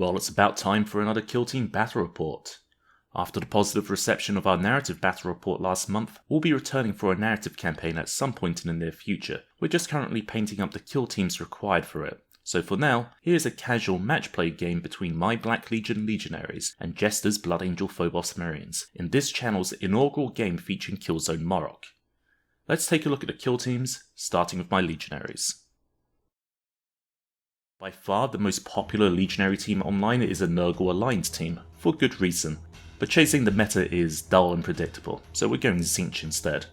Well, it's about time for another Kill Team Battle Report. After the positive reception of our narrative battle report last month, we'll be returning for a narrative campaign at some point in the near future. We're just currently painting up the kill teams required for it. So for now, here's a casual match play game between my Black Legion Legionaries and Jester's Blood Angel Phobos Marines, in this channel's inaugural game featuring Killzone Morok. Let's take a look at the kill teams, starting with my Legionaries. By far the most popular Legionary team online is a Nurgle Alliance team, for good reason. But chasing the meta is dull and predictable, so we're going Tzeentch instead.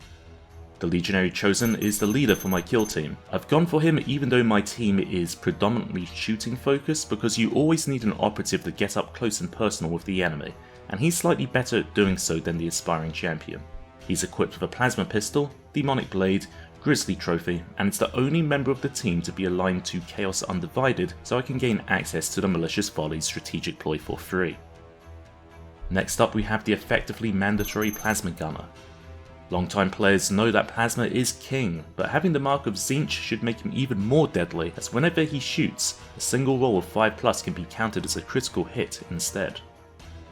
The Legionary chosen is the leader for my kill team. I've gone for him even though my team is predominantly shooting focused, because you always need an operative to get up close and personal with the enemy, and he's slightly better at doing so than the aspiring champion. He's equipped with a plasma pistol, demonic blade, grizzly trophy, and it's the only member of the team to be aligned to Chaos Undivided, so I can gain access to the Malicious Volley's strategic ploy for free. Next up we have the effectively mandatory Plasma Gunner. Longtime players know that Plasma is king, but having the mark of Tzeentch should make him even more deadly, as whenever he shoots, a single roll of 5+ can be counted as a critical hit instead.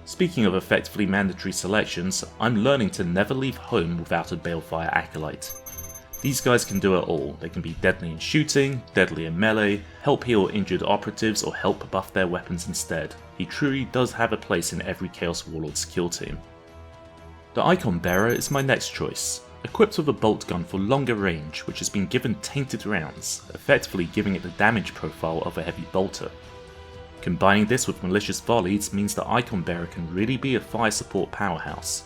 Speaking of effectively mandatory selections, I'm learning to never leave home without a Balefire Acolyte. These guys can do it all. They can be deadly in shooting, deadly in melee, help heal injured operatives, or help buff their weapons instead. He truly does have a place in every Chaos Warlord's kill team. The Icon Bearer is my next choice, equipped with a bolt gun for longer range, which has been given tainted rounds, effectively giving it the damage profile of a heavy bolter. Combining this with malicious volleys means the Icon Bearer can really be a fire support powerhouse.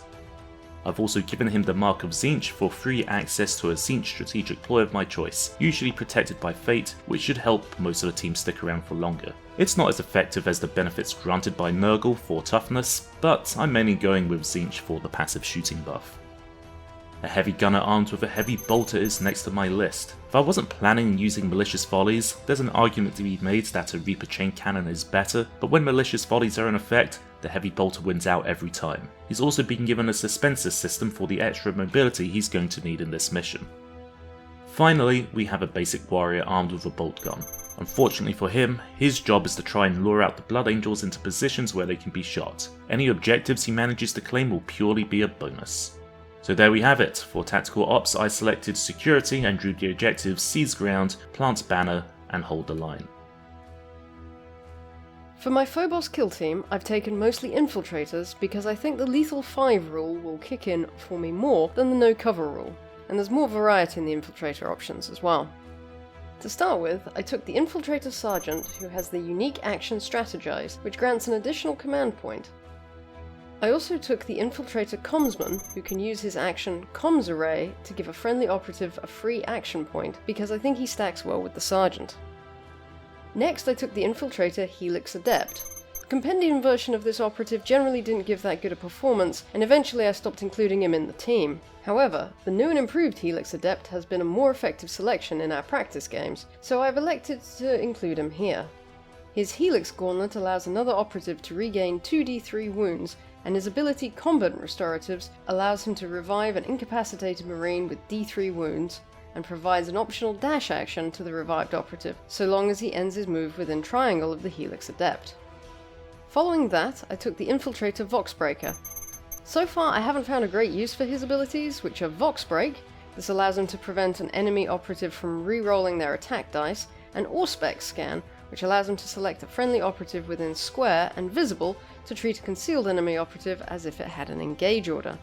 I've also given him the mark of Tzeentch for free access to a Tzeentch strategic ploy of my choice, usually protected by fate, which should help most of the team stick around for longer. It's not as effective as the benefits granted by Nurgle for toughness, but I'm mainly going with Tzeentch for the passive shooting buff. A heavy gunner armed with a heavy bolter is next on my list. If I wasn't planning on using malicious volleys, there's an argument to be made that a Reaper chain cannon is better, but when malicious volleys are in effect, the heavy bolter wins out every time. He's also been given a suspensor system for the extra mobility he's going to need in this mission. Finally, we have a basic warrior armed with a bolt gun. Unfortunately for him, his job is to try and lure out the Blood Angels into positions where they can be shot. Any objectives he manages to claim will purely be a bonus. So there we have it. For tactical ops, I selected security and drew the objectives seize ground, plant banner, and hold the line. For my Phobos kill team, I've taken mostly infiltrators because I think the lethal 5 rule will kick in for me more than the no cover rule, and there's more variety in the infiltrator options as well. To start with, I took the infiltrator sergeant, who has the unique action strategize, which grants an additional command point. I also took the infiltrator commsman, who can use his action comms array to give a friendly operative a free action point, because I think he stacks well with the sergeant. Next I took the infiltrator Helix Adept. The compendium version of this operative generally didn't give that good a performance, and eventually I stopped including him in the team. However, the new and improved Helix Adept has been a more effective selection in our practice games, so I've elected to include him here. His Helix Gauntlet allows another operative to regain 2d3 wounds, and his ability Combat Restoratives allows him to revive an incapacitated Marine with d3 wounds, and provides an optional dash action to the revived operative, so long as he ends his move within triangle of the Helix Adept. Following that, I took the Infiltrator Voxbreaker. So far I haven't found a great use for his abilities, which are Voxbreak. This allows him to prevent an enemy operative from re-rolling their attack dice, and Auspex Scan, which allows him to select a friendly operative within square and visible to treat a concealed enemy operative as if it had an engage order.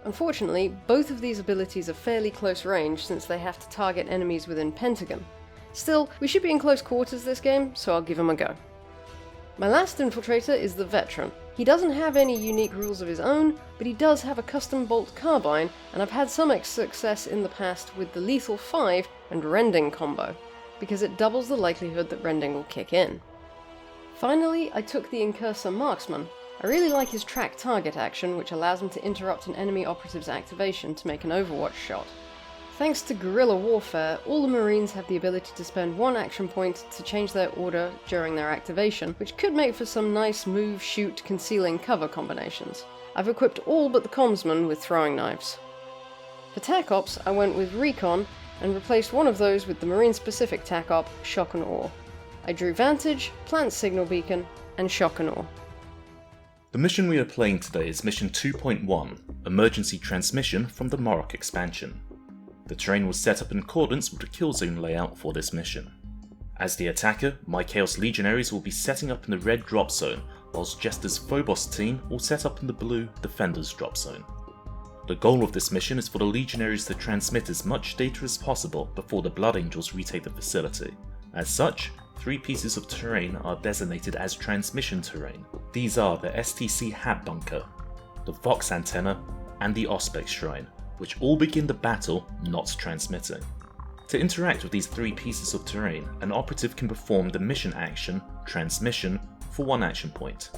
Unfortunately, both of these abilities are fairly close range since they have to target enemies within pentagon. Still, we should be in close quarters this game, so I'll give him a go. My last infiltrator is the Veteran. He doesn't have any unique rules of his own, but he does have a custom bolt carbine, and I've had some success in the past with the Lethal 5 and Rending combo, because it doubles the likelihood that Rending will kick in. Finally, I took the Incursor Marksman. I really like his track target action, which allows him to interrupt an enemy operative's activation to make an Overwatch shot. Thanks to guerrilla warfare, all the Marines have the ability to spend one action point to change their order during their activation, which could make for some nice move, shoot, concealing cover combinations. I've equipped all but the Commsman with throwing knives. For TAC Ops, I went with Recon and replaced one of those with the Marine-specific TAC Op, Shock and Awe. I drew Vantage, Plant Signal Beacon, and Shock and Awe. The mission we are playing today is Mission 2.1, Emergency Transmission from the Morok expansion. The terrain was set up in accordance with the kill zone layout for this mission. As the attacker, my Chaos Legionaries will be setting up in the red drop zone, whilst Jester's Phobos team will set up in the blue Defenders drop zone. The goal of this mission is for the Legionaries to transmit as much data as possible before the Blood Angels retake the facility. As such, 3 pieces of terrain are designated as transmission terrain. These are the STC Hat Bunker, the Vox Antenna, and the Auspex Shrine, which all begin the battle not transmitting. To interact with these 3 pieces of terrain, an operative can perform the mission action, Transmission, for 1 action point.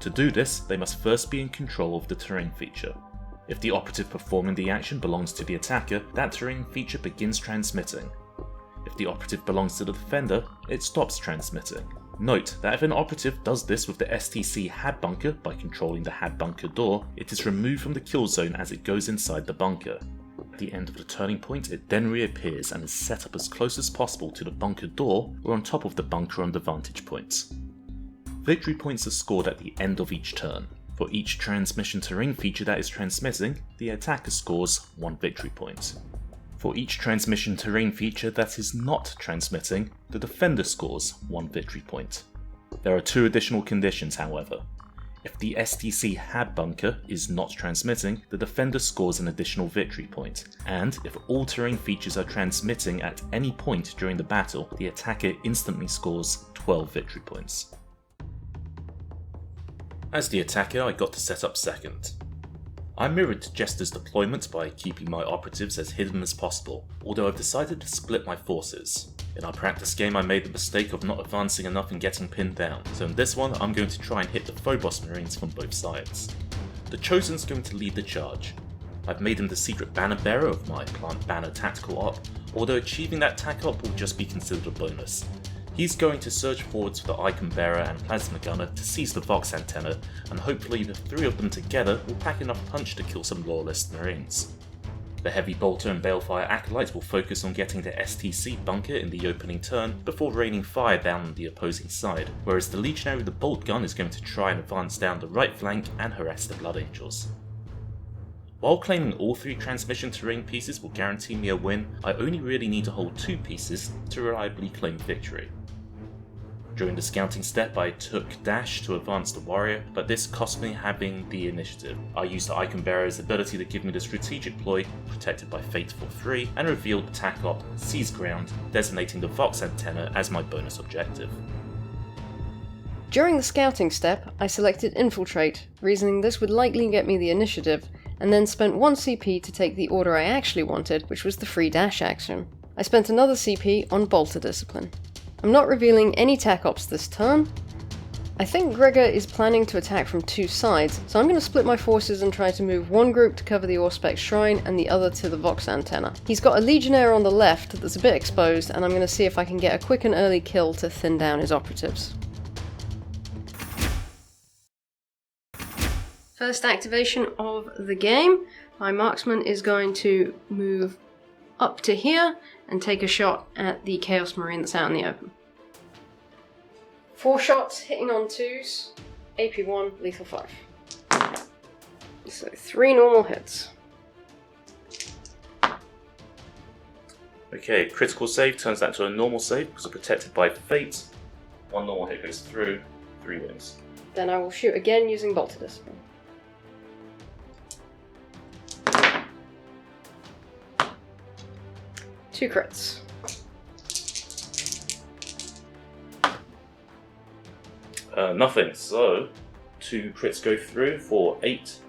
To do this, they must first be in control of the terrain feature. If the operative performing the action belongs to the attacker, that terrain feature begins transmitting. If the operative belongs to the defender, it stops transmitting. Note that if an operative does this with the STC Hat Bunker by controlling the Hat Bunker door, it is removed from the kill zone as it goes inside the bunker. At the end of the turning point, it then reappears and is set up as close as possible to the bunker door or on top of the bunker on the vantage points. Victory points are scored at the end of each turn. For each transmission terrain feature that is transmitting, the attacker scores 1 victory point. For each transmission terrain feature that is not transmitting, the defender scores 1 victory point. There are 2 additional conditions, however. If the STC Hat Bunker is not transmitting, the defender scores an additional victory point, and if all terrain features are transmitting at any point during the battle, the attacker instantly scores 12 victory points. As the attacker, I got to set up second. I mirrored Jester's deployment by keeping my operatives as hidden as possible, although I've decided to split my forces. In our practice game I made the mistake of not advancing enough and getting pinned down, so in this one I'm going to try and hit the Phobos Marines from both sides. The Chosen's going to lead the charge. I've made him the secret banner bearer of my Plant Banner tactical op, although achieving that tac op will just be considered a bonus. He's going to surge forwards for the Icon Bearer and Plasma Gunner to seize the Vox Antenna, and hopefully the 3 of them together will pack enough punch to kill some Lawless Marines. The Heavy Bolter and Balefire Acolytes will focus on getting the STC bunker in the opening turn before raining fire down on the opposing side, whereas the Legionary with the Bolt Gun is going to try and advance down the right flank and harass the Blood Angels. While claiming all 3 transmission terrain pieces will guarantee me a win, I only really need to hold 2 pieces to reliably claim victory. During the scouting step I took Dash to advance the warrior, but this cost me having the initiative. I used the Icon Bearer's ability to give me the strategic ploy, protected by Fate for 3, and revealed the tac op, Seize Ground, designating the Vox Antenna as my bonus objective. During the scouting step, I selected Infiltrate, reasoning this would likely get me the initiative, and then spent 1 CP to take the order I actually wanted, which was the free dash action. I spent another CP on Bolter Discipline. I'm not revealing any tac ops this turn. I think Gregor is planning to attack from 2 sides, so I'm going to split my forces and try to move 1 group to cover the Auspex Shrine and the other to the Vox Antenna. He's got a Legionary on the left that's a bit exposed, and I'm going to see if I can get a quick and early kill to thin down his operatives. First activation of the game, my marksman is going to move up to here and take a shot at the Chaos Marine that's out in the open. 4 shots, hitting on 2s, AP 1, lethal 5. So 3 normal hits. Okay, critical save turns that to a normal save because it's protected by Fate. 1 normal hit goes through, 3 wins. Then I will shoot again using Bolter Discipline. Two crits. Nothing, so 2 crits go through for 8,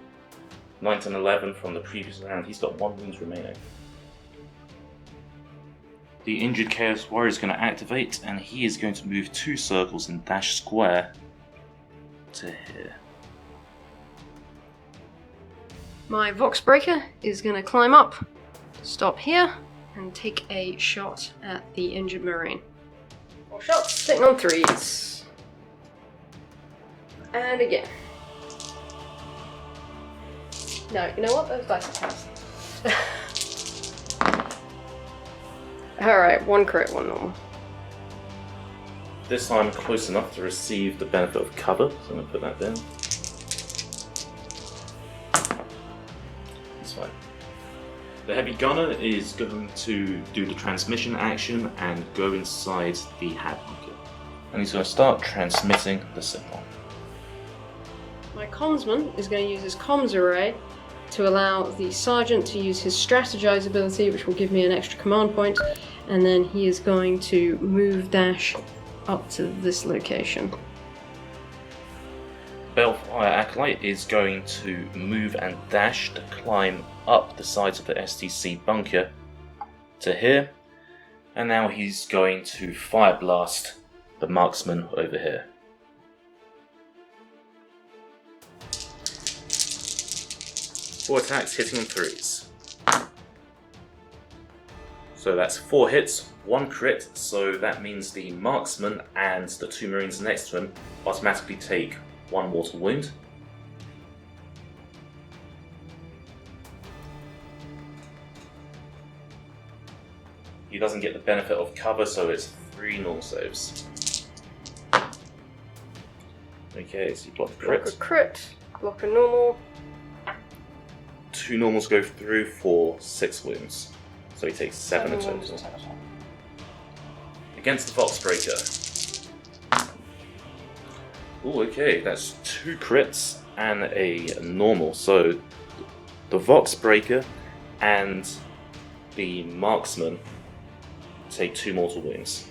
9 and 11 from the previous round. He's got 1 wound remaining. The injured Chaos Warrior is going to activate, and he is going to move 2 circles and dash square to here. My Vox Breaker is going to climb up, stop here, and take a shot at the injured Marine. 4 shots, hitting on 3s. And again. No, you know what? Those dice are passed. Alright, 1 crit, 1 normal. This time close enough to receive the benefit of cover, so I'm going to put that down. That's fine. The heavy gunner is going to do the transmission action and go inside the hat bunker. And he's going to start transmitting the signal. My commsman is going to use his comms array to allow the sergeant to use his strategize ability, which will give me an extra command point, and then he is going to move dash up to this location. Balefire Acolyte is going to move and dash to climb up the sides of the STC bunker to here, and now he's going to fire blast the marksman over here. Four attacks hitting on threes. So that's 4 hits, 1 crit, so that means the marksman and the 2 marines next to him automatically take 1 mortal wound. He doesn't get the benefit of cover, so it's 3 normal saves. Okay, so you block the crit. Block a crit, block a normal. 2 normals go through for 6 wounds. So he takes 7 in total. Against the Foxbreaker. Ooh, okay, that's 2 crits and a normal. So the Voxbreaker and the Marksman take 2 mortal wounds.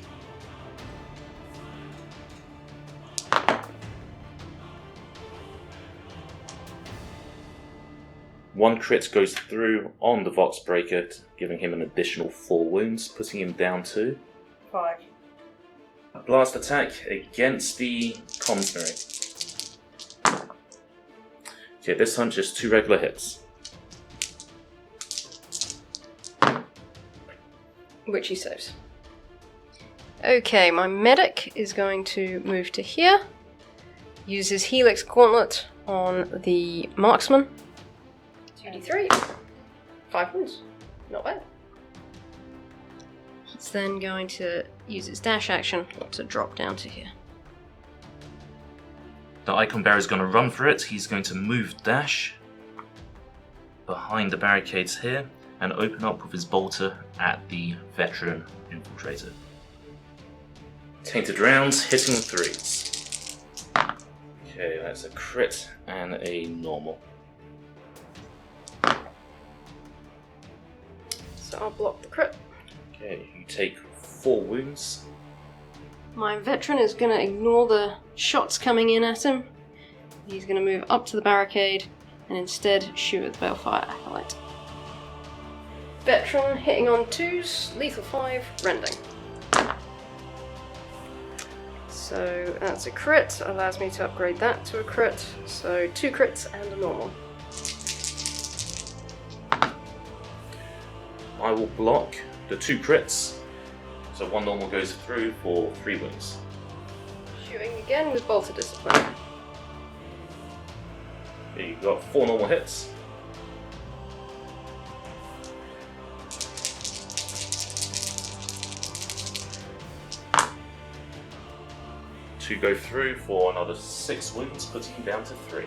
One crit goes through on the Voxbreaker, giving him an additional 4 wounds, putting him down to 5. A blast attack against the Legionary. Okay, this time just 2 regular hits. Which he saves. Okay, my medic is going to move to here. Use his Helix Gauntlet on the marksman. 2d3. 5 wounds. Not bad. He's then going to use his dash action to drop down to here. The Icon Bearer is going to run for it. He's going to move dash behind the barricades here and open up with his bolter at the veteran infiltrator. Tainted rounds, hitting on 3s. Okay, that's a crit and a normal. So I'll block the crit. Okay, you take 4 wounds. My veteran is going to ignore the shots coming in at him. He's going to move up to the barricade and instead shoot at the Balefire Acolyte. Veteran hitting on 2s, lethal 5, rending. So that's a crit, allows me to upgrade that to a crit. So 2 crits and a normal. I will block the 2 crits, so 1 normal goes through for 3 wounds. Shooting again with Bolter Discipline. Here you've got 4 normal hits. Two go through for another 6 wounds, putting him down to 3.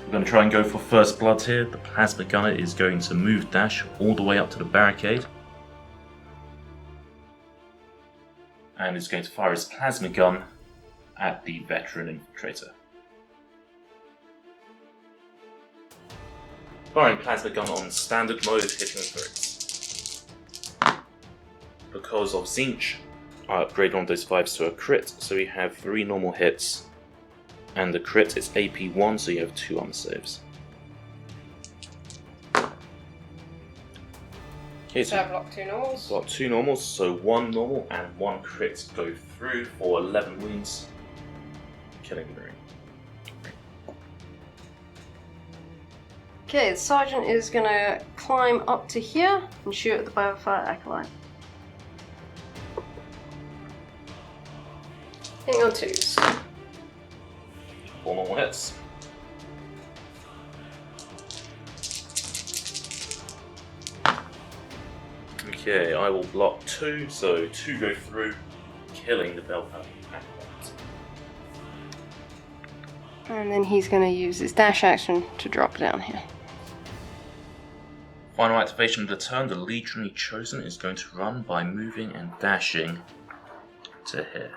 We're going to try and go for first blood here. The plasma gunner is going to move dash all the way up to the barricade. And is going to fire his plasma gun at the veteran infiltrator. Firing plasma gun on standard mode, hitting 3s. Because of Zinch, I upgrade one of those 5s to a crit, so we have 3 normal hits. And the crit is AP 1, so you have 2 armor saves. Okay, So I block 2 normals. Got 2 normals, so 1 normal and 1 crit go through for 11 wounds, killing the marine. Okay, the sergeant is going to climb up to here and shoot at the Balefire Acolyte. Hitting on 2s. 4 normal hits. Okay, I will block 2, so 2 go through killing the Belfast Acolyte. And then he's going to use his dash action to drop down here. Final activation of the turn, the Legionary Chosen is going to run by moving and dashing to here.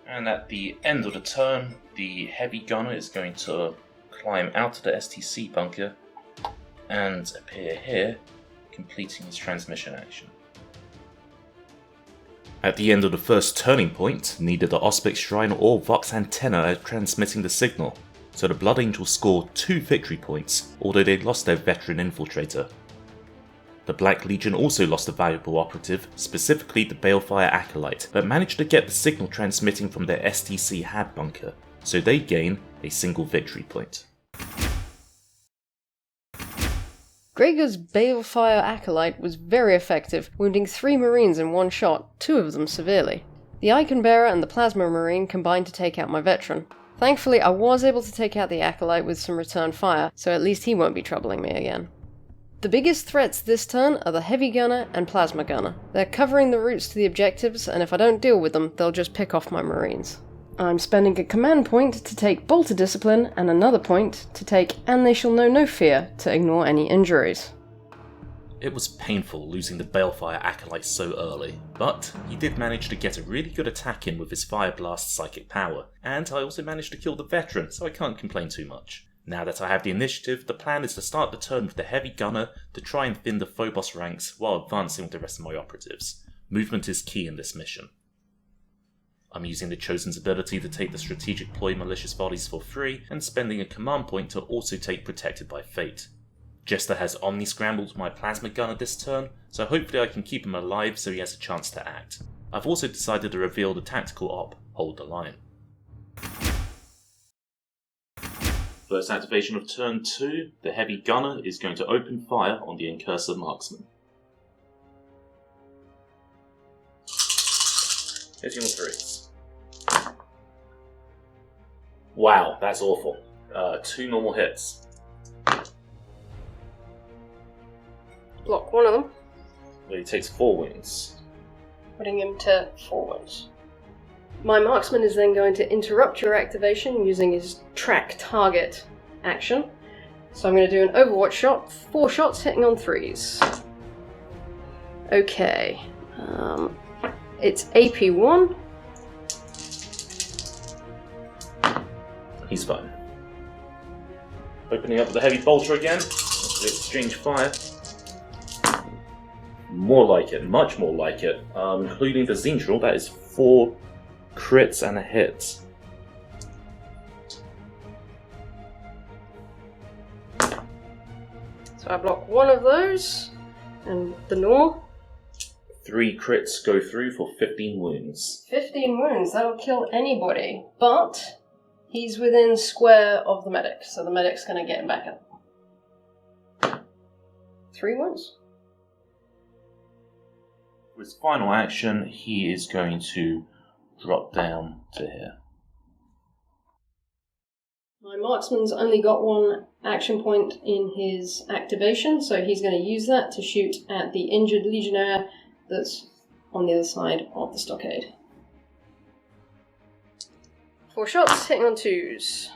And at the end of the turn, the Heavy Gunner is going to climb out of the STC bunker and appear here, completing his transmission action. At the end of the first turning point, neither the Auspex Shrine or Vox Antenna are transmitting the signal, so the Blood Angels scored 2 victory points, although they lost their veteran infiltrator. The Black Legion also lost a valuable operative, specifically the Balefire Acolyte, but managed to get the signal transmitting from their STC HAB bunker, so they gain a single victory point. Gregor's Balefire Acolyte was very effective, wounding 3 Marines in one shot, 2 of them severely. The Icon Bearer and the Plasma Marine combined to take out my veteran. Thankfully, I was able to take out the Acolyte with some return fire, so at least he won't be troubling me again. The biggest threats this turn are the Heavy Gunner and Plasma Gunner. They're covering the routes to the objectives, and if I don't deal with them, they'll just pick off my Marines. I'm spending a command point to take Bolter Discipline, and another point to take And They Shall Know No Fear to ignore any injuries. It was painful losing the Balefire Acolyte so early, but he did manage to get a really good attack in with his Fire Blast psychic power, and I also managed to kill the veteran, so I can't complain too much. Now that I have the initiative, the plan is to start the turn with the Heavy Gunner to try and thin the Phobos ranks while advancing with the rest of my operatives. Movement is key in this mission. I'm using the Chosen's ability to take the Strategic Ploy Malicious Volleys for free, and spending a command point to also take Protected by Fate. Jester has Omni-Scrambled my Plasma Gunner this turn, so hopefully I can keep him alive so he has a chance to act. I've also decided to reveal the tactical op, Hold the Line. First activation of turn 2, the Heavy Gunner is going to open fire on the Incursor Marksman. Hitting on 3s. Wow, that's awful. 2 normal hits. Block one of them, He takes 4 wounds. putting him to 4 wounds. My marksman is then going to interrupt your activation using his Track Target action. So I'm going to do an Overwatch shot, 4 shots hitting on 3s. Okay, it's AP1. He's fine. Opening up with the Heavy Bolter again. Let's exchange fire. More like it, much more like it. Including the Zindrall, that is 4 crits and a hit. So I block one of those, and the normal. 3 crits go through for 15 wounds. 15 wounds, that'll kill anybody, but he's within square of the medic, so the medic's going to get him back up. 3 wounds. For his final action, he is going to drop down to here. My marksman's only got 1 action point in his activation, so he's going to use that to shoot at the injured Legionary that's on the other side of the stockade. 4 shots, hitting on 2s.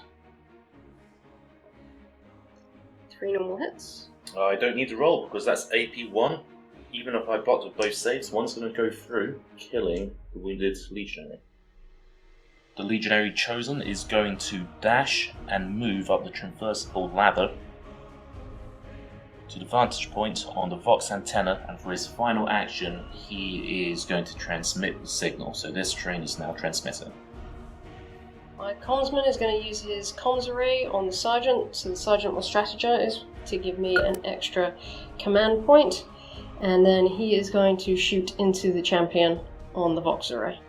3 normal hits. I don't need to roll because that's AP1. Even if I blocked with both saves, one's going to go through, killing the wounded Legionary. The Legionary Chosen is going to dash and move up the traversable ladder to the vantage point on the Vox Antenna, and for his final action, he is going to transmit the signal. So this train is now transmitting. My commsman is going to use his comms array on the sergeant, so the sergeant will strategize to give me an extra command point, and then he is going to shoot into the champion on the Vox array.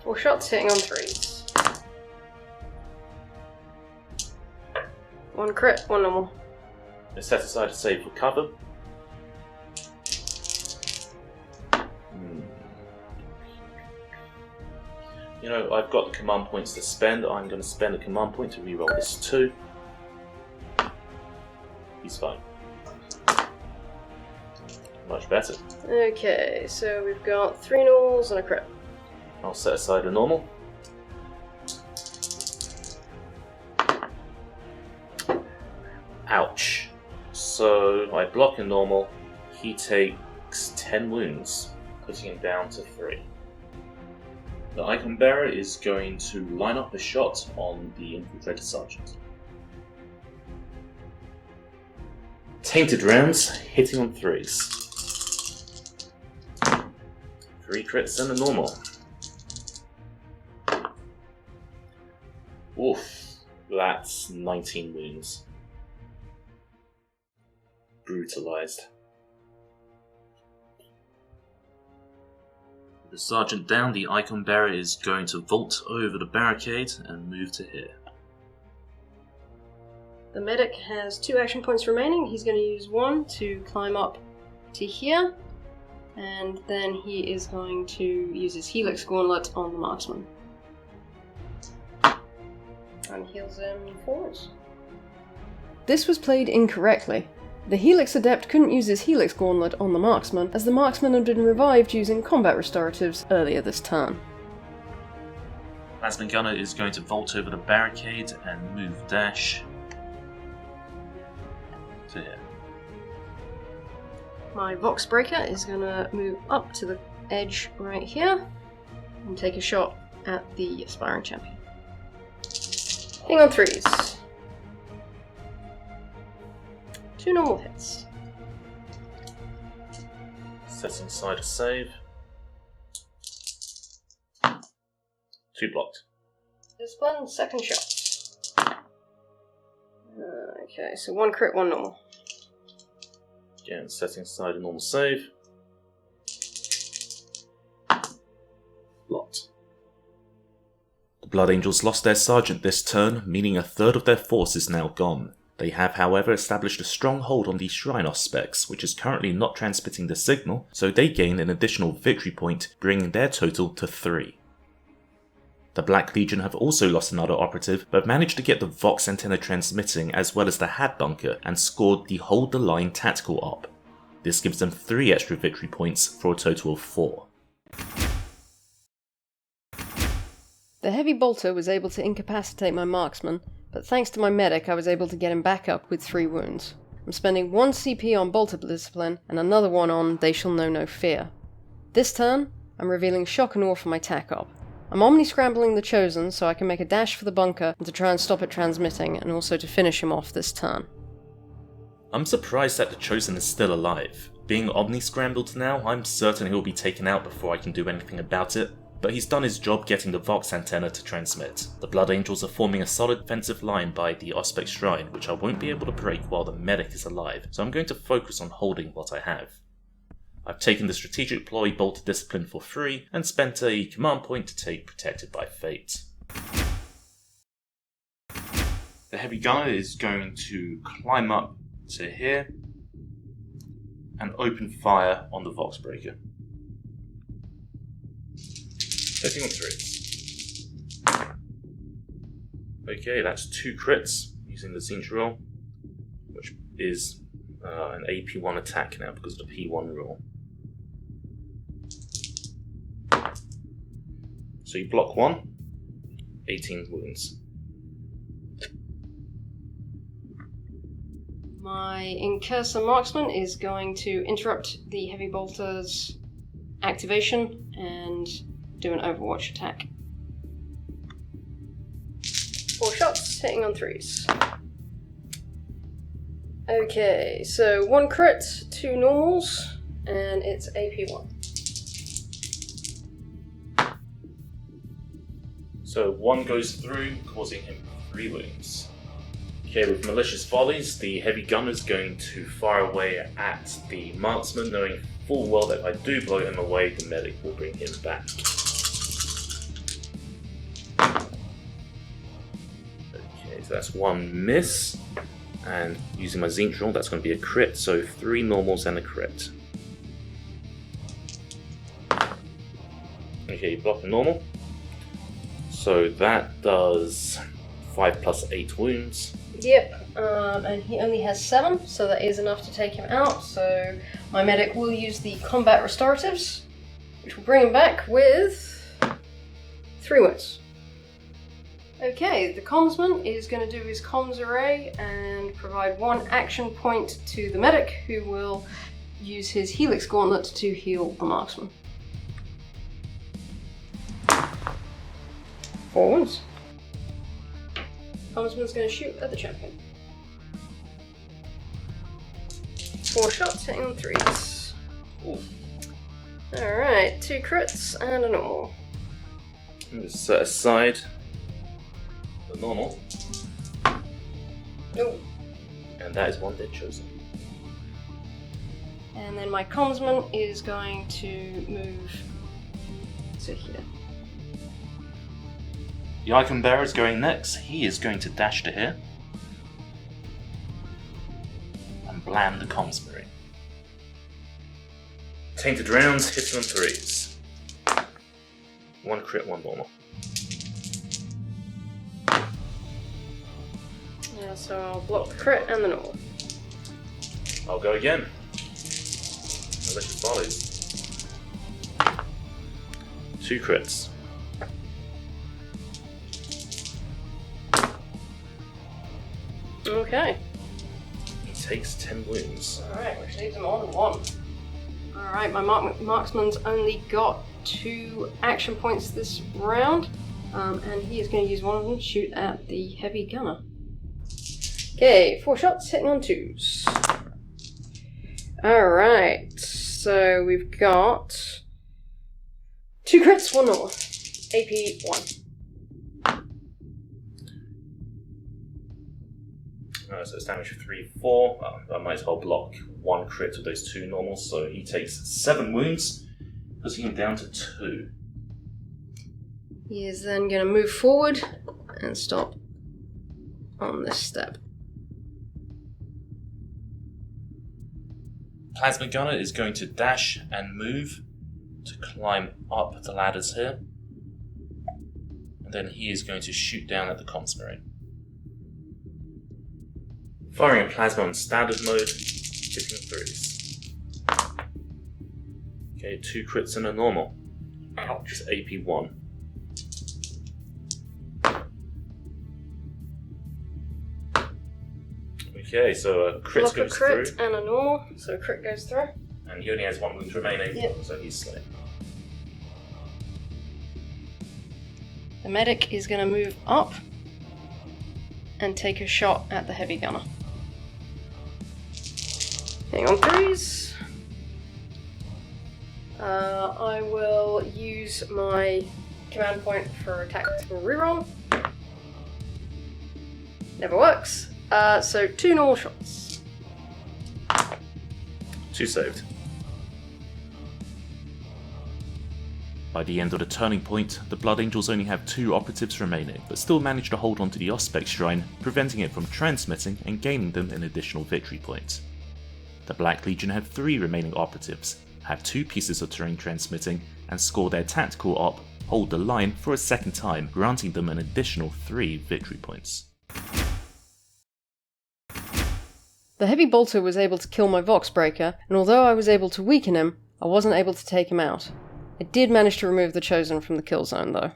4 shots, hitting on 3s. 1 crit, 1 normal. Let's set aside a save for cover. You know, I've got the command points to spend. I'm going to spend a command point to reroll this 2. He's fine. Much better. Okay, so we've got 3 normals and a crit. I'll set aside a normal. Ouch. So I block a normal. He takes 10 wounds, putting him down to 3. The Icon Bearer is going to line up a shot on the Infiltrator Sergeant. Tainted rounds, hitting on 3s. 3 crits and a normal. Oof, that's 19 wounds. Brutalized. With the Sergeant down, the Icon Bearer is going to vault over the barricade and move to here. The medic has 2 action points remaining. He's going to use 1 to climb up to here, and then he is going to use his Helix Gauntlet on the marksman. And heals him 4. This was played incorrectly. The Helix Adept couldn't use his Helix Gauntlet on the marksman, as the marksman had been revived using combat restoratives earlier this turn. Plasma Gunner is going to vault over the barricade and move dash to here. My Vox Breaker is going to move up to the edge right here and take a shot at the Aspiring Champion. Hitting on 3s. 2 normal hits. Setting aside a save. 2 blocked. Discipline, second shot. Okay, so 1 crit, 1 normal. Again, setting aside a normal save. Blocked. The Blood Angels lost their sergeant this turn, meaning a third of their force is now gone. They have, however, established a strong hold on the Shrine Auspex, which is currently not transmitting the signal, so they gain an additional victory point, bringing their total to 3. The Black Legion have also lost another operative, but managed to get the Vox antenna transmitting as well as the Hat Bunker, and scored the Hold the Line tactical op. This gives them 3 extra victory points for a total of 4. The Heavy Bolter was able to incapacitate my marksman, but thanks to my medic I was able to get him back up with 3 wounds. I'm spending 1 CP on Bolter Discipline and another 1 on They Shall Know No Fear. This turn, I'm revealing Shock and Awe for my tac op. I'm omni-scrambling the Chosen so I can make a dash for the bunker and to try and stop it transmitting, and also to finish him off this turn. I'm surprised that the Chosen is still alive. Being omni-scrambled now, I'm certain he'll be taken out before I can do anything about it, but he's done his job getting the Vox antenna to transmit. The Blood Angels are forming a solid defensive line by the Auspex Shrine, which I won't be able to break while the medic is alive, so I'm going to focus on holding what I have. I've taken the Strategic Ploy Bolter Discipline for free, and spent a command point to take Protected by Fate. The Heavy Gunner is going to climb up to here, and open fire on the Vox Breaker. Hitting on 3s. Okay, that's 2 crits using the Zinch roll, which is an AP1 attack now because of the P1 roll. So you block 1, 18 wounds. My Incursor Marksman is going to interrupt the Heavy Bolter's activation and do an Overwatch attack. 4 shots, hitting on 3s. Okay, so 1 crit, 2 normals, and it's AP1. So 1 goes through, causing him 3 wounds. Okay, with Malicious Volleys, the Heavy Gunner is going to fire away at the Marksman, knowing full well that if I do blow him away, the medic will bring him back. Okay, so that's 1 miss, and using my Zinch roll, that's going to be a crit, so 3 normals and a crit. Okay, you block the normal. So that does 5 plus 8 wounds. Yep, and he only has 7, so that is enough to take him out, so My medic will use the combat restoratives, which will bring him back with 3 wounds. Okay, the commsman is going to do his comms array and provide 1 action point to the medic, who will use his helix gauntlet to heal the marksman. 4 wounds. Commsman's going to shoot at the champion. 4 shots, hitting on 3s. Alright, 2 crits and a normal. Let's set aside the normal. Oh. And that is 1 dead chosen. And then my commsman is going to move to here. The icon bearer is going next. He is going to dash to here and bland the comms marine. Tainted rounds, hitting on 3s. 1 crit, 1 normal. Yeah, so I'll block the crit and the normal. I'll go again. Malicious volleys. 2 crits. Okay. He takes 10 wounds. Alright, which leaves him on 1. Alright, my marksman's only got 2 action points this round, and he is going to use one of them to shoot at the heavy gunner. Okay, 4 shots, hitting on 2s. Alright, so we've got 2 crits, 1 normal. AP 1. So it's damage 3, 4. I might as well block 1 crit with those 2 normals, so he takes 7 wounds, putting him down to 2. He is then going to move forward and stop on this step. Plasma Gunner is going to dash and move to climb up the ladders here, and then he is going to shoot down at the comms marine. Firing in Plasma on standard mode, hitting 3s. Okay, 2 crits and a normal. Ouch. AP 1. Okay, so a crit Block goes a crit through. and a normal, so a crit goes through. And he only has 1 wound remaining, Yep. so he's slain. The medic is going to move up and take a shot at the heavy gunner. Hang on 3s. I will use my command point for a tactical reroll. Never works. So 2 normal shots. 2 saved. By the end of the turning point, the Blood Angels only have 2 operatives remaining, but still manage to hold onto the Auspex Shrine, preventing it from transmitting and gaining them an additional victory point. The Black Legion have 3 remaining operatives, have 2 pieces of terrain transmitting, and score their tactical op, Hold the Line, for a second time, granting them an additional 3 victory points. The heavy bolter was able to kill my Voxbreaker, and although I was able to weaken him, I wasn't able to take him out. I did manage to remove the Chosen from the kill zone though.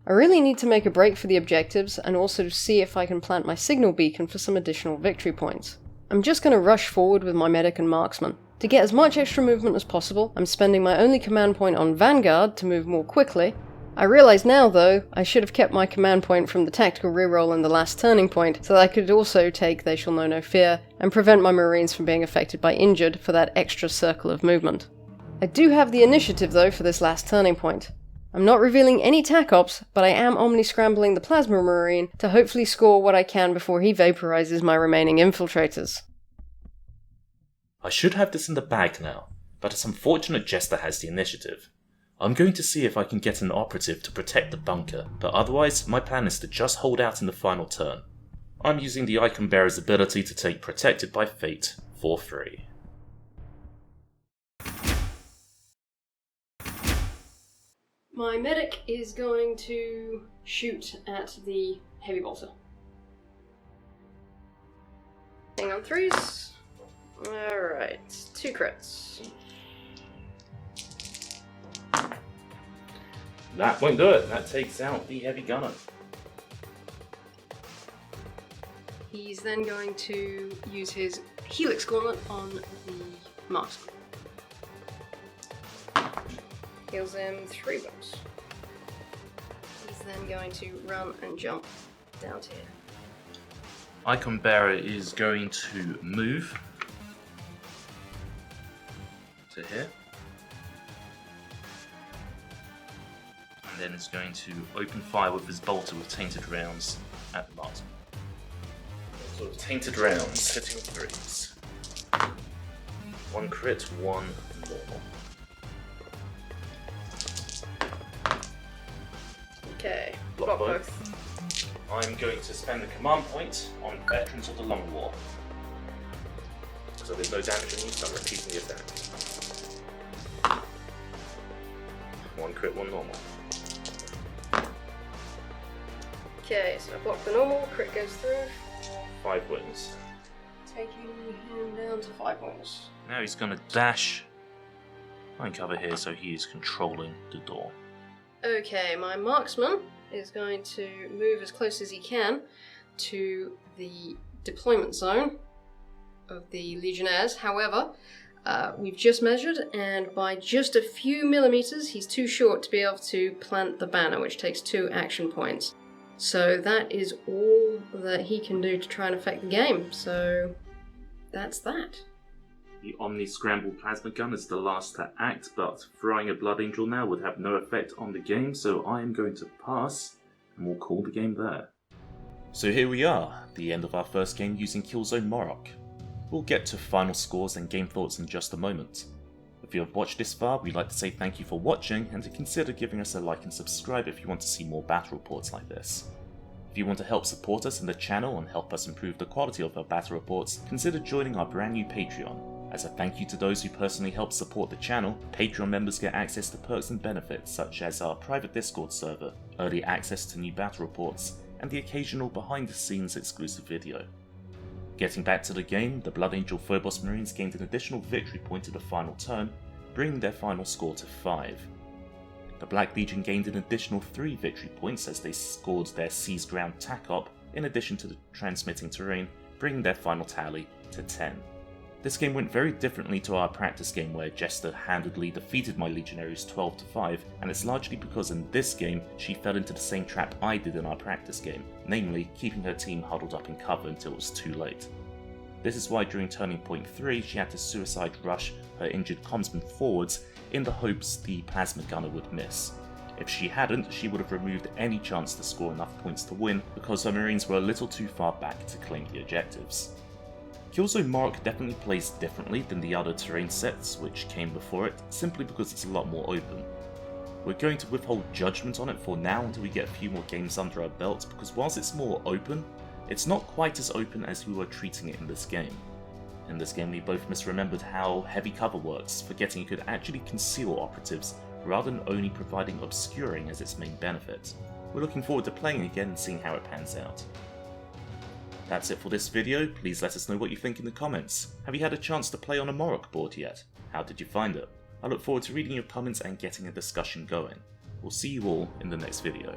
I really need to make a break for the objectives and also see if I can plant my signal beacon for some additional victory points. I'm just going to rush forward with my medic and marksman. To get as much extra movement as possible, I'm spending my only command point on Vanguard to move more quickly. I realise now though, I should have kept my command point from the tactical reroll in the last turning point so that I could also take They Shall Know No Fear and prevent my marines from being affected by injured for that extra circle of movement. I do have the initiative though for this last turning point. I'm not revealing any tac ops, but I am omni-scrambling the Plasma Marine to hopefully score what I can before he vaporizes my remaining infiltrators. I should have this in the bag now, but it's unfortunate Jester has the initiative. I'm going to see if I can get an operative to protect the bunker, but otherwise my plan is to just hold out in the final turn. I'm using the Icon Bearer's ability to take Protected by Fate for free. My medic is going to shoot at the heavy bolter. Hang on 3s. Alright, 2 crits. That won't do it. That takes out the heavy gunner. He's then going to use his Helix Gauntlet on the marksman. Heals him 3 wounds. He's then going to run and jump down to here. Icon Bearer is going to move to here. And then is going to open fire with his bolter with tainted rounds at the marksman. Sort of tainted rounds, hitting 3s. 1 crit, 1 normal. Okay, Block block both. I'm going to spend the command point on Veterans of the Long War. So there's no damage on you, so I'm repeating the attack. 1 crit, 1 normal. Okay, so I block the normal, crit goes through. 5 wounds. Taking him down to 5 wounds. Now he's going to dash. Find cover here so he is controlling the door. Okay, my marksman is going to move as close as he can to the deployment zone of the Legionnaires. However, we've just measured, and by just a few millimeters, he's too short to be able to plant the banner, which takes 2 action points. So that is all that he can do to try and affect the game. So that's that. The Omni Scramble Plasma Gun is the last to act, but throwing a Blood Angel now would have no effect on the game, so I am going to pass, and we'll call the game there. So here we are, the end of our first game using Killzone Morok. We'll get to final scores and game thoughts in just a moment. If you have watched this far, we'd like to say thank you for watching, and to consider giving us a like and subscribe if you want to see more battle reports like this. If you want to help support us in the channel and help us improve the quality of our battle reports, consider joining our brand new Patreon. As a thank you to those who personally help support the channel, Patreon members get access to perks and benefits such as our private Discord server, early access to new battle reports, and the occasional behind the scenes exclusive video. Getting back to the game, the Blood Angel Phobos Marines gained an additional victory point in the final turn, bringing their final score to 5. The Black Legion gained an additional 3 victory points as they scored their Seized Ground tack-up in addition to the transmitting terrain, bringing their final tally to 10. This game went very differently to our practice game where Jester handedly defeated my Legionaries 12-5, and it's largely because in this game she fell into the same trap I did in our practice game, namely keeping her team huddled up in cover until it was too late. This is why during turning point 3 she had to suicide rush her injured commsman forwards in the hopes the plasma gunner would miss. If she hadn't, she would have removed any chance to score enough points to win because her Marines were a little too far back to claim the objectives. Killzone Morok definitely plays differently than the other terrain sets which came before it, simply because it's a lot more open. We're going to withhold judgment on it for now until we get a few more games under our belt, because whilst it's more open, it's not quite as open as we were treating it in this game. In this game we both misremembered how heavy cover works, forgetting it could actually conceal operatives rather than only providing obscuring as its main benefit. We're looking forward to playing again and seeing how it pans out. That's it for this video. Please let us know what you think in the comments. Have you had a chance to play on a Morok board yet? How did you find it? I look forward to reading your comments and getting a discussion going. We'll see you all in the next video.